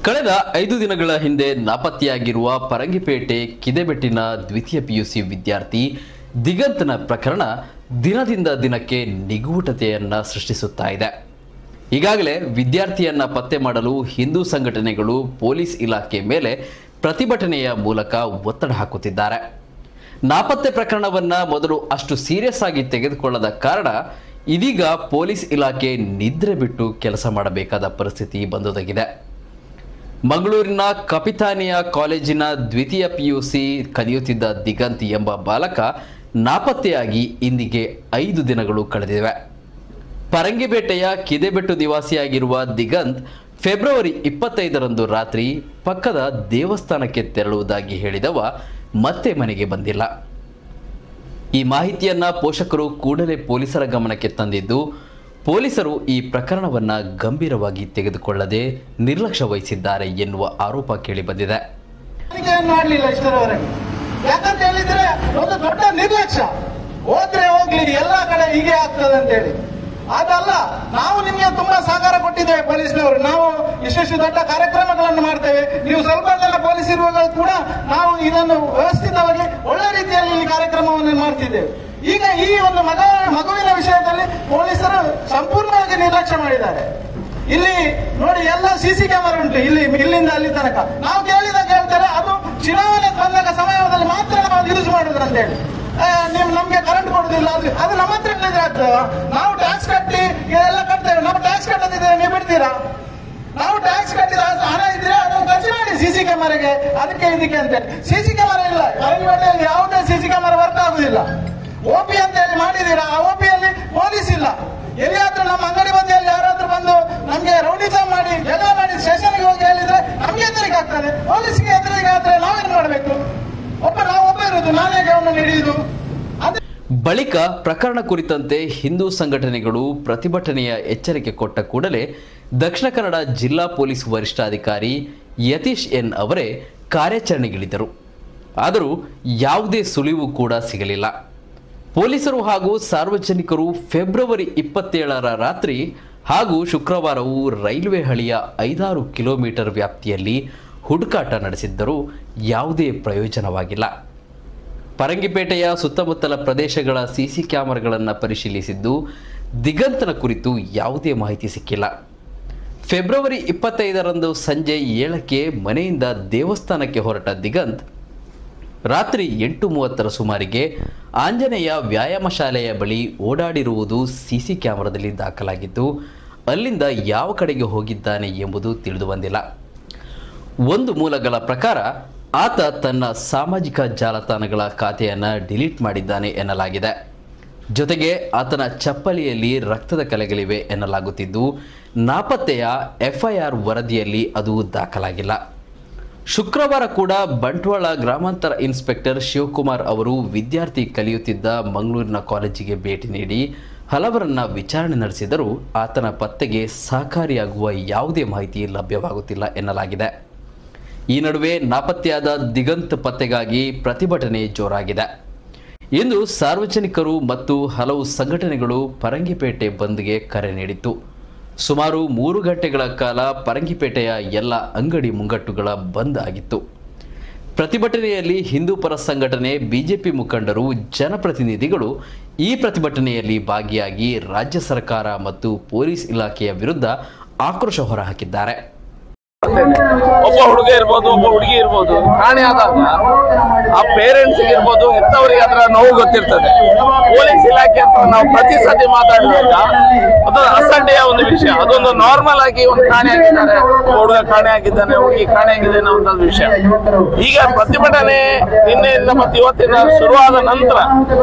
ಕಳೆದ 5 ದಿನಗಳ ಹಿಂದೆ ನಾಪತ್ತೆಯಾಗಿರುವ ಪರಂಗಿಪೇಟೆ ಕಿದೆಬೆಟ್ಟಿನ ದ್ವಿತೀಯ ಪಿಯುಸಿ ವಿದ್ಯಾರ್ಥಿ ದಿಗಂತ್ನ ಪ್ರಕರಣ ದಿನದಿಂದ ದಿನಕ್ಕೆ ನಿಗೂಢತೆಯನ್ನ ಸೃಷ್ಟಿಸುತ್ತಾ ಇದೆ. ಈಗಾಗಲೇ ವಿದ್ಯಾರ್ಥಿಯನ್ನ ಪತ್ತೆ ಮಾಡಲು ಹಿಂದೂ ಸಂಘಟನೆಗಳು ಪೊಲೀಸ್ ಇಲಾಖೆ ಮೇಲೆ ಪ್ರತಿಭಟನೆಯ ಮೂಲಕ ಒತ್ತಡ ಹಾಕುತ್ತಿದ್ದಾರೆ. ನಾಪತ್ತೆ ಪ್ರಕರಣವನ್ನ ಮೊದಲು ಅಷ್ಟು ಸೀರಿಯಸ್ ಆಗಿ ತೆಗೆದುಕೊಳ್ಳದ ಕಾರಣ ಇದೀಗ ಪೊಲೀಸ್ ಇಲಾಖೆ ನಿದ್ರೆ ಬಿಟ್ಟು ಕೆಲಸ ಮಾಡಬೇಕಾದ ಪರಿಸ್ಥಿತಿ ಬಂದೊದಗಿದೆ. ಮಂಗಳೂರಿನ ಕಪಿತಾನಿಯಾ ಕಾಲೇಜಿನ ದ್ವಿತೀಯ ಪಿಯುಸಿ ಕಲಿಯುತ್ತಿದ್ದ ದಿಗಂತ್ ಎಂಬ ಬಾಲಕ ನಾಪತ್ತೆಯಾಗಿ ಇಂದಿಗೆ 5 ದಿನಗಳು ಕಳೆದಿವೆ. ಪರಂಗಿಪೇಟೆಯ ಕಿದೆಬೆಟ್ಟು ನಿವಾಸಿಯಾಗಿರುವ ದಿಗಂತ್ ಫೆಬ್ರವರಿ 25ರಂದು ರಾತ್ರಿ ಪಕ್ಕದ ದೇವಸ್ಥಾನಕ್ಕೆ ತೆರಳುವುದಾಗಿ ಹೇಳಿದವ ಮತ್ತೆ ಮನೆಗೆ ಬಂದಿಲ್ಲ. ಈ ಮಾಹಿತಿಯನ್ನ ಪೋಷಕರು ಕೂಡಲೇ ಪೊಲೀಸರ ಗಮನಕ್ಕೆ ತಂದಿದ್ದು, ಪೊಲೀಸರು ಈ ಪ್ರಕರಣವನ್ನ ಗಂಭೀರವಾಗಿ ತೆಗೆದುಕೊಳ್ಳದೆ ನಿರ್ಲಕ್ಷ್ಯ ವಹಿಸಿದ್ದಾರೆ ಎನ್ನುವ ಆರೋಪ ಕೇಳಿಬಂದಿದೆ. ಯಾಕಂತ ಹೇಳಿದ್ರೆ ಒಂದು ದೊಡ್ಡ ನಿರ್ಲಕ್ಷ್ಯ. ಹೋದ್ರೆ ಹೋಗ್ಲಿ, ಎಲ್ಲಾ ಕಡೆ ಹೀಗೆ ಆಗ್ತದೆ ಅಂತ ಹೇಳಿ ಅದಲ್ಲ. ನಾವು ನಿಮಗೆ ತುಂಬಾ ಸಹಕಾರ ಕೊಟ್ಟಿದ್ದೇವೆ ಪೊಲೀಸ್ನವರು. ನಾವು ಇಷ್ಟು ದೊಡ್ಡ ಕಾರ್ಯಕ್ರಮಗಳನ್ನು ಮಾಡ್ತೇವೆ. ನೀವು ಸ್ವಲ್ಪ ಜನ ಪೊಲೀಸ್ ಇರುವಾಗ ಕೂಡ ನಾವು ಇದನ್ನು ವ್ಯವಸ್ಥಿತವಾಗಿ ಒಳ್ಳೆ ರೀತಿಯಲ್ಲಿ ಇಲ್ಲಿ ಕಾರ್ಯಕ್ರಮವನ್ನು ಮಾಡ್ತಿದ್ದೇವೆ. ಈಗ ಈ ಒಂದು ಮಗುವಿನ ವಿಷಯದಲ್ಲಿ ಪೊಲೀಸರು ಸಂಪೂರ್ಣವಾಗಿ ನಿರ್ಲಕ್ಷ್ಯ ಮಾಡಿದ್ದಾರೆ. ಇಲ್ಲಿ ನೋಡಿ, ಎಲ್ಲ ಸಿಸಿ ಕ್ಯಾಮೆರಾ ಉಂಟು ಇಲ್ಲಿಂದ ಅಲ್ಲಿ ತನಕ. ನಾವು ಕೇಳಿದಾಗ ಹೇಳ್ತಾರೆ ಅದು ಚುನಾವಣೆ ಬಂದಾಗ ಸಮಯದಲ್ಲಿ ಮಾತ್ರ ನಾವು ಯೂಸ್ ಮಾಡುದು ಅಂತ ಹೇಳಿ. ನಮ್ಗೆ ಕರೆಂಟ್ ಕೊಡುದಿಲ್ಲ, ಅದು ನಮ್ಮ ಹತ್ರ ಆಗ್ತದೆ. ನಾವು ಟ್ಯಾಕ್ಸ್ ಕಟ್ಟಿ ಇದೆಲ್ಲ ಕಟ್ತೇವೆ. ನಾವು ಟ್ಯಾಕ್ಸ್ ಕಟ್ಟದಿದ್ದೇವೆ, ನೀವು ಬಿಡ್ತೀರಾ? ನಾವು ಟ್ಯಾಕ್ಸ್ ಕಟ್ಟಿದ ಹಣ ಇದ್ರೆ ಅದನ್ನು ಖರ್ಚು ಮಾಡಿ ಸಿಸಿ ಕ್ಯಾಮೆರಾಗೆ, ಅದಕ್ಕೆ ಇದಕ್ಕೆ ಅಂತ ಹೇಳಿ. ಸಿಸಿ ಕ್ಯಾಮೆರಾ ಇಲ್ಲ ಪರಂಗಿಪೇಟೆಯಲ್ಲಿ, ಯಾವುದೇ ಸಿಸಿ ಕ್ಯಾಮೆರಾ ವರ್ಕ್ ಆಗುದಿಲ್ಲ. ಓಪಿ ಅಂತ ಹೇಳಿ ಮಾಡಿದೀರಾ, ಆ ಓಪಿಯಲ್ಲಿ ಪೊಲೀಸ್ ಇಲ್ಲ. ಎಲ್ಲಿಯಾದ್ರೂ ನಮ್ಮ ಅಂಗಡಿ ಬದಿಯಲ್ಲಿ ಯಾರಾದ್ರೂ ಬಂದು ನಮ್ಗೆ ರೌಡಿಸಮ್ ಮಾಡಿ ಜಗಳ ಮಾಡಿ ಸ್ಟೇಷನ್ಗೆ ಹೋಗಿ ಹೇಳಿದ್ರೆ ನಮ್ಗೆ ಎದುರಿಗೆ ಆಗ್ತದೆ. ಪೊಲೀಸ್ಗೆ ಎದುರಿಗೆ ಆದ್ರೆ ನಾವೇನ್ ಮಾಡ್ಬೇಕು? ನಾವು ಒಬ್ಬ ಇರುದು, ನಾನೇ ಅವನ್ನ ಹಿಡಿಯುದು. ಬಳಿಕ ಪ್ರಕರಣ ಕುರಿತಂತೆ ಹಿಂದೂ ಸಂಘಟನೆಗಳು ಪ್ರತಿಭಟನೆಯ ಎಚ್ಚರಿಕೆ ಕೊಟ್ಟ ಕೂಡಲೇ ದಕ್ಷಿಣ ಕನ್ನಡ ಜಿಲ್ಲಾ ಪೊಲೀಸ್ ವರಿಷ್ಠಾಧಿಕಾರಿ ಯತೀಶ್ ಎನ್ ಅವರೇ ಕಾರ್ಯಾಚರಣೆಗಿಳಿದರು. ಆದರೂ ಯಾವುದೇ ಸುಳಿವು ಕೂಡ ಸಿಗಲಿಲ್ಲ. ಪೊಲೀಸರು ಹಾಗೂ ಸಾರ್ವಜನಿಕರು ಫೆಬ್ರವರಿ 27ರ ರಾತ್ರಿ ಹಾಗೂ ಶುಕ್ರವಾರವೂ ರೈಲ್ವೆ ಹಳಿಯ 5-6 ಕಿಲೋಮೀಟರ್ ವ್ಯಾಪ್ತಿಯಲ್ಲಿ ಹುಡುಕಾಟ ನಡೆಸಿದ್ದರೂ ಯಾವುದೇ ಪ್ರಯೋಜನವಾಗಿಲ್ಲ. ಪರಂಗಿಪೇಟೆಯ ಸುತ್ತಮುತ್ತಲ ಪ್ರದೇಶಗಳ ಸಿಸಿ ಕ್ಯಾಮೆರಾಗಳನ್ನು ಪರಿಶೀಲಿಸಿದ್ದು ದಿಗಂತನ ಕುರಿತು ಯಾವುದೇ ಮಾಹಿತಿ ಸಿಕ್ಕಿಲ್ಲ. ಫೆಬ್ರವರಿ 25ರಂದು ಸಂಜೆ 7ಕ್ಕೆ ಮನೆಯಿಂದ ದೇವಸ್ಥಾನಕ್ಕೆ ಹೊರಟ ದಿಗಂತ್ ರಾತ್ರಿ 8:30ರ ಸುಮಾರಿಗೆ ಆಂಜನೇಯ ವ್ಯಾಯಾಮ ಶಾಲೆಯ ಬಳಿ ಓಡಾಡಿರುವುದು ಸಿಸಿ ಕ್ಯಾಮೆರಾದಲ್ಲಿ ದಾಖಲಾಗಿದ್ದು, ಅಲ್ಲಿಂದ ಯಾವ ಕಡೆಗೆ ಹೋಗಿದ್ದಾನೆ ಎಂಬುದು ತಿಳಿದು ಬಂದಿಲ್ಲ. ಒಂದು ಮೂಲಗಳ ಪ್ರಕಾರ ಆತ ತನ್ನ ಸಾಮಾಜಿಕ ಜಾಲತಾಣಗಳ ಖಾತೆಯನ್ನು ಡಿಲೀಟ್ ಮಾಡಿದ್ದಾನೆ ಎನ್ನಲಾಗಿದೆ. ಜೊತೆಗೆ ಆತನ ಚಪ್ಪಲಿಯಲ್ಲಿ ರಕ್ತದ ಕಲೆಗಳಿವೆ ಎನ್ನಲಾಗುತ್ತಿದ್ದು, ನಾಪತ್ತೆಯ FIR ವರದಿಯಲ್ಲಿ ಅದು ದಾಖಲಾಗಿಲ್ಲ. ಶುಕ್ರವಾರ ಕೂಡ ಬಂಟ್ವಾಳ ಗ್ರಾಮಾಂತರ ಇನ್ಸ್ಪೆಕ್ಟರ್ ಶಿವಕುಮಾರ್ ಅವರು ವಿದ್ಯಾರ್ಥಿ ಕಲಿಯುತ್ತಿದ್ದ ಮಂಗಳೂರಿನ ಕಾಲೇಜಿಗೆ ಭೇಟಿ ನೀಡಿ ಹಲವರನ್ನ ವಿಚಾರಣೆ ನಡೆಸಿದರೂ ಆತನ ಪತ್ತೆಗೆ ಸಹಕಾರಿಯಾಗುವ ಯಾವುದೇ ಮಾಹಿತಿ ಲಭ್ಯವಾಗುತ್ತಿಲ್ಲ ಎನ್ನಲಾಗಿದೆ. ಈ ನಡುವೆ ನಾಪತ್ತೆಯಾದ ದಿಗಂತ್ ಪತ್ತೆಗಾಗಿ ಪ್ರತಿಭಟನೆ ಜೋರಾಗಿದೆ. ಇಂದು ಸಾರ್ವಜನಿಕರು ಮತ್ತು ಹಲವು ಸಂಘಟನೆಗಳು ಪರಂಗಿಪೇಟೆ ಬಂದ್ಗೆ ಕರೆ ನೀಡಿತ್ತು. ಸುಮಾರು 3 ಗಂಟೆಗಳ ಕಾಲ ಪರಂಗಿಪೇಟೆಯ ಎಲ್ಲ ಅಂಗಡಿ ಮುಂಗಟ್ಟುಗಳ ಬಂದ್ ಆಗಿತ್ತು. ಪ್ರತಿಭಟನೆಯಲ್ಲಿ ಹಿಂದೂ ಪರ ಸಂಘಟನೆ, ಬಿಜೆಪಿ ಮುಖಂಡರು, ಜನಪ್ರತಿನಿಧಿಗಳು ಈ ಪ್ರತಿಭಟನೆಯಲ್ಲಿ ಭಾಗಿಯಾಗಿ ರಾಜ್ಯ ಸರ್ಕಾರ ಮತ್ತು ಪೊಲೀಸ್ ಇಲಾಖೆಯ ವಿರುದ್ಧ ಆಕ್ರೋಶ ಹೊರಹಾಕಿದ್ದಾರೆ. ಒಬ್ಬ ಹುಡುಗ ಇರ್ಬೋದು, ಒಬ್ಬ ಹುಡುಗಿ ಇರ್ಬೋದು, ಕಾಣೆ ಆದಾಗ ಆ ಪೇರೆಂಟ್ಸ್ ಇರ್ಬೋದು, ಹೆತ್ತವರಿಗೆ ಅದರ ನೋವು ಗೊತ್ತಿರ್ತದೆ. ಪೊಲೀಸ್ ಇಲಾಖೆ ಅಂತ ನಾವು ಪ್ರತಿ ಸತಿ ಮಾತಾಡಿದಾಗ ಅದು ಅಸಡ್ಡೆಯ ಒಂದು ವಿಷಯ. ಅದೊಂದು ನಾರ್ಮಲ್ ಆಗಿ ಒಂದು ಕಾಣೆ ಆಗಿದ್ದಾರೆ, ಹುಡುಗ ಕಾಣೆ ಆಗಿದ್ದಾನೆ, ಹುಡುಗಿ ಕಾಣೆ ಆಗಿದೆ ಅನ್ನೋ ಒಂದು ವಿಷಯ. ಈಗ ಪ್ರತಿಭಟನೆ ನಿನ್ನೆಯಿಂದ ಮತ್ತು ಇವತ್ತಿನ ಶುರುವಾದ ನಂತರ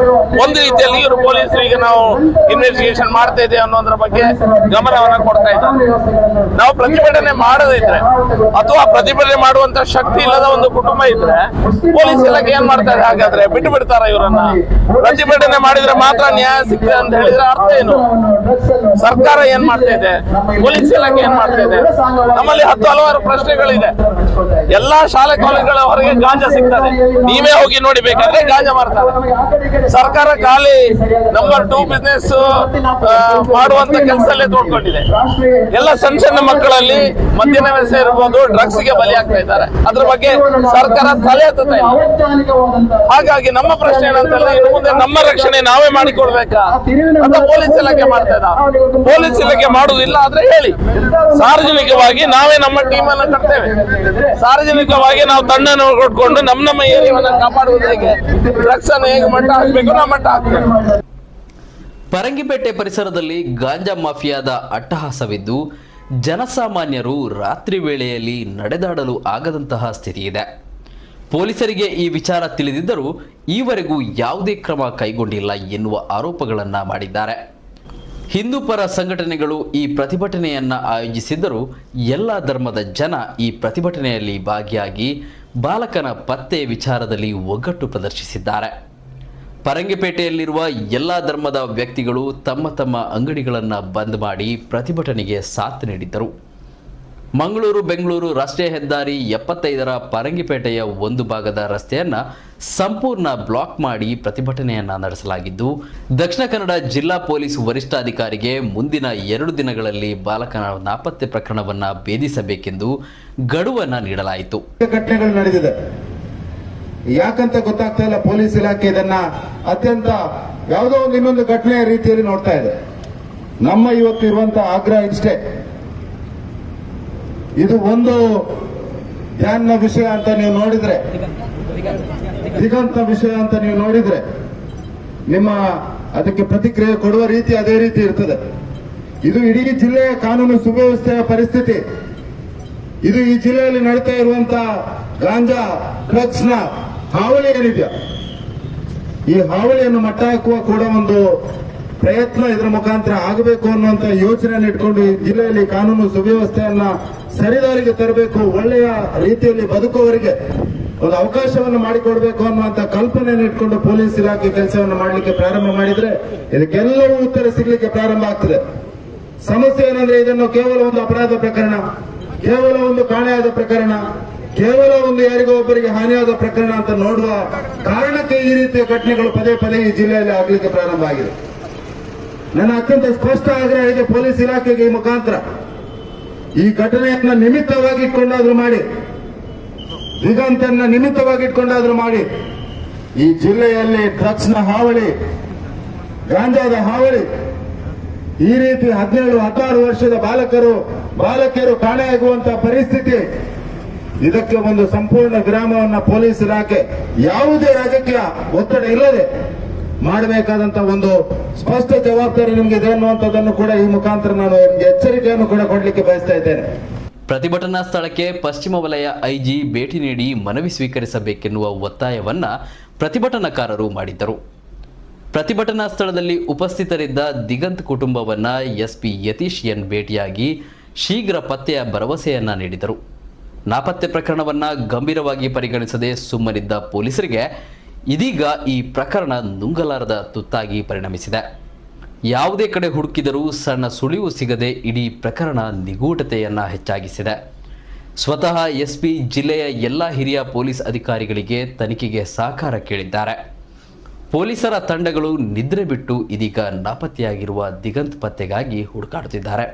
ಒಂದು ರೀತಿಯಲ್ಲಿ ಇವರು ಪೊಲೀಸರು ಈಗ ನಾವು ಇನ್ವೆಸ್ಟಿಗೇಷನ್ ಮಾಡ್ತಾ ಇದ್ದೇವೆ ಅನ್ನೋದ್ರ ಬಗ್ಗೆ ಗಮನವನ್ನ ಕೊಡ್ತಾ ಇದ್ದಾರೆ. ನಾವು ಪ್ರತಿಭಟನೆ ಮಾಡದಿದ್ರೆ ಅಥವಾ ಪ್ರತಿಭಟನೆ ಮಾಡುವಂತ ಶಕ್ತಿ ಇಲ್ಲದ ಒಂದು ಕುಟುಂಬ ಇದ್ರೆ ಪೊಲೀಸ್ ಇಲಾಖೆ ಏನ್ ಮಾಡ್ತಾರೆ? ಹಾಗಾದ್ರೆ ಬಿಟ್ಟು ಬಿಡ್ತಾರ ಇವರನ್ನ? ಪ್ರತಿಭಟನೆ ಮಾಡಿದ್ರೆ ಮಾತ್ರ ನ್ಯಾಯ ಸಿಗ್ತದೆ ಅಂತ ಹೇಳಿದ್ರೆ ಅರ್ಥ ಏನು? ಸರ್ಕಾರ ಏನ್ ಮಾಡ್ತಾ ಇದೆ, ಪೊಲೀಸ್ ಇಲಾಖೆ ಏನ್ ಮಾಡ್ತಾ ಇದೆ? ನಮ್ಮಲ್ಲಿ ಹಲವಾರು ಪ್ರಶ್ನೆಗಳಿದೆ. ಎಲ್ಲಾ ಶಾಲೆ ಕಾಲೇಜುಗಳ ಹೊರಗೆ ಗಾಂಜಾ ಸಿಗ್ತದೆ. ನೀವೇ ಹೋಗಿ ನೋಡಿ, ಬೇಕಾದ್ರೆ ಗಾಂಜಾ ಮಾಡ್ತಾರೆ. ಸರ್ಕಾರ ಖಾಲಿ ನಂಬರ್ 2 ಬಿಸ್ನೆಸ್ ಮಾಡುವಂತ ಕೆಲಸದಲ್ಲೇ ತೋಡ್ಕೊಂಡಿದೆ. ಎಲ್ಲ ಸಣ್ಣ ಸಣ್ಣ ಮಕ್ಕಳಲ್ಲಿ ಮದ್ಯನ ವ್ಯಸನ ಇರ್ಬೋದು, ಡ್ರಗ್ಸ್ ಗೆ ಬಲಿ ಆಗ್ತಾ ಇದ್ದಾರೆ. ಅದ್ರ ಬಗ್ಗೆ ಸರ್ಕಾರ ತಲೆ ಎತ್ತುತ್ತಾ ಇಲ್ಲ. ಹಾಗಾಗಿ ನಮ್ಮ ಪ್ರಶ್ನೆ ಏನಂತಂದ್ರೆ, ಇನ್ನು ಮುಂದೆ ನಮ್ಮ ರಕ್ಷಣೆ ನಾವೇ ಮಾಡಿಕೊಳ್ಬೇಕಾ ಅಂತ ಪೊಲೀಸ್ ಇಲಾಖೆ ಮಾಡ್ತಾ ಇದ್ದಾರೆ. ಪೊಲೀಸ್ ಇಲಾಖೆ ಮಾಡುವುದಿಲ್ಲ ಆದ್ರೆ ಹೇಳಿ, ಸಾರ್ವಜನಿಕವಾಗಿ ನಾವೇ ನಮ್ಮ ಟೀಮ್ ಅನ್ನು ಕಟ್ತೇವೆ. ಸಾರ್ವಜನಿಕವಾಗಿ ನಾವು ತಂಡವನ್ನು ಕೊಟ್ಕೊಂಡು ನಮ್ಮ ಏರಿಯಾವನ್ನು ಕಾಪಾಡುವುದು ಹೇಗೆ, ಡ್ರಗ್ಸ್ ಅನ್ನು ಹೇಗೆ ಮಟ್ಟ ಹಾಕಬೇಕು, ನಾವು ಮಟ್ಟ ಹಾಕ್ತೇವೆ. ಪರಂಗಿಪೇಟೆ ಪರಿಸರದಲ್ಲಿ ಗಾಂಜಾ ಮಾಫಿಯಾದ ಅಟ್ಟಹಾಸವಿದ್ದು ಜನಸಾಮಾನ್ಯರು ರಾತ್ರಿ ವೇಳೆಯಲ್ಲಿ ನಡೆದಾಡಲು ಆಗದಂತಹ ಸ್ಥಿತಿ ಇದೆ. ಪೊಲೀಸರಿಗೆ ಈ ವಿಚಾರ ತಿಳಿದಿದ್ದರೂ ಈವರೆಗೂ ಯಾವುದೇ ಕ್ರಮ ಕೈಗೊಂಡಿಲ್ಲ ಎನ್ನುವ ಆರೋಪಗಳನ್ನು ಮಾಡಿದ್ದಾರೆ. ಹಿಂದೂ ಪರ ಸಂಘಟನೆಗಳು ಈ ಪ್ರತಿಭಟನೆಯನ್ನು ಆಯೋಜಿಸಿದ್ದರೂ ಎಲ್ಲ ಧರ್ಮದ ಜನ ಈ ಪ್ರತಿಭಟನೆಯಲ್ಲಿ ಭಾಗಿಯಾಗಿ ಬಾಲಕನ ಪತ್ತೆ ವಿಚಾರದಲ್ಲಿ ಒಗ್ಗಟ್ಟು ಪ್ರದರ್ಶಿಸಿದ್ದಾರೆ. ಪರಂಗಿಪೇಟೆಯಲ್ಲಿರುವ ಎಲ್ಲ ಧರ್ಮದ ವ್ಯಕ್ತಿಗಳು ತಮ್ಮ ತಮ್ಮ ಅಂಗಡಿಗಳನ್ನು ಬಂದ್ ಮಾಡಿ ಪ್ರತಿಭಟನೆಗೆ ಸಾಥ್ ನೀಡಿದ್ದರು. ಮಂಗಳೂರು ಬೆಂಗಳೂರು ರಾಷ್ಟ್ರೀಯ ಹೆದ್ದಾರಿ 75ರ ಪರಂಗಿಪೇಟೆಯ ಒಂದು ಭಾಗದ ರಸ್ತೆಯನ್ನು ಸಂಪೂರ್ಣ ಬ್ಲಾಕ್ ಮಾಡಿ ಪ್ರತಿಭಟನೆಯನ್ನು ನಡೆಸಲಾಗಿದ್ದು, ದಕ್ಷಿಣ ಕನ್ನಡ ಜಿಲ್ಲಾ ಪೊಲೀಸ್ ವರಿಷ್ಠಾಧಿಕಾರಿಗೆ ಮುಂದಿನ 2 ದಿನಗಳಲ್ಲಿ ಬಾಲಕನ ನಾಪತ್ತೆ ಪ್ರಕರಣವನ್ನು ಭೇದಿಸಬೇಕೆಂದು ಗಡುವನ್ನು ನೀಡಲಾಯಿತು. ಘಟನೆಗಳು ನಡೆದಿದೆ, ಯಾಕಂತ ಗೊತ್ತಾಗ್ತಾ ಇಲ್ಲ. ಪೊಲೀಸ್ ಇಲಾಖೆ ಇದನ್ನ ಅತ್ಯಂತ ಯಾವುದೋ ಒಂದು ಇನ್ನೊಂದು ಘಟನೆಯ ರೀತಿಯಲ್ಲಿ ನೋಡ್ತಾ ಇದೆ. ನಮ್ಮ ಇವತ್ತು ಇರುವಂತಹ ಆಗ್ರಹ ಇಷ್ಟೇ, ಇದು ಒಂದು ಧ್ಯಾನ ವಿಷಯ ಅಂತ ನೀವು ನೋಡಿದ್ರೆ, ದಿಗಂತ ವಿಷಯ ಅಂತ ನೀವು ನೋಡಿದ್ರೆ, ನಿಮ್ಮ ಅದಕ್ಕೆ ಪ್ರತಿಕ್ರಿಯೆ ಕೊಡುವ ರೀತಿ ಅದೇ ರೀತಿ ಇರ್ತದೆ. ಇದು ಇಡೀ ಜಿಲ್ಲೆಯ ಕಾನೂನು ಸುವ್ಯವಸ್ಥೆಯ ಪರಿಸ್ಥಿತಿ. ಇದು ಈ ಜಿಲ್ಲೆಯಲ್ಲಿ ನಡೀತಾ ಇರುವಂತಹ ಗಾಂಜಾ ಡ್ರಗ್ಸ್ ನ ಹಾವಳಿ ಏನಿದೆಯಾ, ಈ ಹಾವಳಿಯನ್ನು ಮಟ್ಟ ಹಾಕುವ ಕೂಡ ಒಂದು ಪ್ರಯತ್ನ ಇದರ ಮುಖಾಂತರ ಆಗಬೇಕು ಅನ್ನುವಂತ ಯೋಚನೆಯನ್ನು ಇಟ್ಕೊಂಡು ಈ ಜಿಲ್ಲೆಯಲ್ಲಿ ಕಾನೂನು ಸುವ್ಯವಸ್ಥೆಯನ್ನ ಸರಿದಾರಿಗೆ ತರಬೇಕು, ಒಳ್ಳೆಯ ರೀತಿಯಲ್ಲಿ ಬದುಕುವವರಿಗೆ ಒಂದು ಅವಕಾಶವನ್ನು ಮಾಡಿಕೊಡ್ಬೇಕು ಅನ್ನುವಂತ ಕಲ್ಪನೆಯನ್ನು ಇಟ್ಕೊಂಡು ಪೊಲೀಸ್ ಇಲಾಖೆ ಕೆಲಸವನ್ನು ಮಾಡಲಿಕ್ಕೆ ಪ್ರಾರಂಭ ಮಾಡಿದ್ರೆ ಇದಕ್ಕೆಲ್ಲವೂ ಉತ್ತರ ಸಿಗಲಿಕ್ಕೆ ಪ್ರಾರಂಭ ಆಗ್ತದೆ. ಸಮಸ್ಯೆ ಏನಂದ್ರೆ, ಇದನ್ನು ಕೇವಲ ಒಂದು ಅಪರಾಧ ಪ್ರಕರಣ, ಕೇವಲ ಒಂದು ಕಾಣೆಯಾದ ಪ್ರಕರಣ, ಕೇವಲ ಒಂದು ಯಾರಿಗೋ ಒಬ್ಬರಿಗೆ ಹಾನಿಯಾದ ಪ್ರಕರಣ ಅಂತ ನೋಡುವ ಕಾರಣಕ್ಕೆ ಈ ರೀತಿಯ ಘಟನೆಗಳು ಪದೇ ಪದೇ ಈ ಜಿಲ್ಲೆಯಲ್ಲಿ ಆಗಲಿಕ್ಕೆ ಪ್ರಾರಂಭ ಆಗಿದೆ. ನನ್ನ ಅತ್ಯಂತ ಸ್ಪಷ್ಟ ಆಗ್ರಹ ಇದೆ ಪೊಲೀಸ್ ಇಲಾಖೆಗೆ, ಈ ಮುಖಾಂತರ ಈ ಘಟನೆಯನ್ನ ನಿಮಿತ್ತವಾಗಿ ಇಟ್ಕೊಂಡಾದ್ರೂ ಮಾಡಿ, ದಿಗಂತನ್ನ ನಿಮಿತ್ತವಾಗಿ ಇಟ್ಕೊಂಡಾದ್ರೂ ಮಾಡಿ, ಈ ಜಿಲ್ಲೆಯಲ್ಲಿ ಡ್ರಗ್ಸ್ ನ ಹಾವಳಿ, ಗಾಂಜಾದ ಹಾವಳಿ, ಈ ರೀತಿ 17-16 ವರ್ಷದ ಬಾಲಕಿಯರು ಕಾಣೆಯಾಗುವಂತಹ ಪರಿಸ್ಥಿತಿ, ಇದಕ್ಕೆ ಒಂದು ಸಂಪೂರ್ಣ ವಿರಾಮವನ್ನ ಪೊಲೀಸ್ ಇಲಾಖೆ ಯಾವುದೇ ರಾಜಕೀಯ ಒತ್ತಡ ಇಲ್ಲದೆ ಮಾಡಬೇಕಾದಂತಹ ಒಂದು ಸ್ಪಷ್ಟ ಜವಾಬ್ದಾರಿ ನಿಮಗೆ ಇದೆ ಅನ್ನುವಂಥದ್ದನ್ನು ಕೂಡ ಈ ಮುಖಾಂತರ ನಾನು ಎಚ್ಚರಿಕೆಯನ್ನು ಕೂಡ ಕೊಡಲಿಕ್ಕೆ ಬಯಸ್ತಾ ಇದ್ದೇನೆ. ಪ್ರತಿಭಟನಾ ಸ್ಥಳಕ್ಕೆ ಪಶ್ಚಿಮ ವಲಯ ಐಜಿ ಭೇಟಿ ನೀಡಿ ಮನವಿ ಸ್ವೀಕರಿಸಬೇಕೆನ್ನುವ ಒತ್ತಾಯವನ್ನ ಪ್ರತಿಭಟನಾಕಾರರು ಮಾಡಿದ್ದರು. ಪ್ರತಿಭಟನಾ ಸ್ಥಳದಲ್ಲಿ ಉಪಸ್ಥಿತರಿದ್ದ ದಿಗಂತ್ ಕುಟುಂಬವನ್ನ ಎಸ್ಪಿ ಯತೀಶ್ ಎನ್ ಭೇಟಿಯಾಗಿ ಶೀಘ್ರ ಪತ್ತೆಯ ಭರವಸೆಯನ್ನ ನೀಡಿದರು. ನಾಪತ್ತೆ ಪ್ರಕರಣವನ್ನ ಗಂಭೀರವಾಗಿ ಪರಿಗಣಿಸದೆ ಸುಮ್ಮನಿದ್ದ ಪೊಲೀಸರಿಗೆ ಇದೀಗ ಈ ಪ್ರಕರಣ ನುಂಗಲಾರದ ತುತ್ತಾಗಿ ಪರಿಣಮಿಸಿದೆ. ಯಾವುದೇ ಕಡೆ ಹುಡುಕಿದರೂ ಸಣ್ಣ ಸುಳಿವು ಸಿಗದೆ ಇಡೀ ಪ್ರಕರಣ ನಿಗೂಢತೆಯನ್ನ ಹೆಚ್ಚಾಗಿಸಿದೆ. ಸ್ವತಃ ಎಸ್ಪಿ ಜಿಲ್ಲೆಯ ಎಲ್ಲ ಹಿರಿಯ ಪೊಲೀಸ್ ಅಧಿಕಾರಿಗಳಿಗೆ ತನಿಖೆಗೆ ಸಹಕಾರ ಕೇಳಿದ್ದಾರೆ. ಪೊಲೀಸರ ತಂಡಗಳು ನಿದ್ರೆ ಬಿಟ್ಟು ಇದೀಗ ನಾಪತ್ತೆಯಾಗಿರುವ ದಿಗಂತ್ ಪತ್ತೆಗಾಗಿ ಹುಡುಕಾಡುತ್ತಿದ್ದಾರೆ.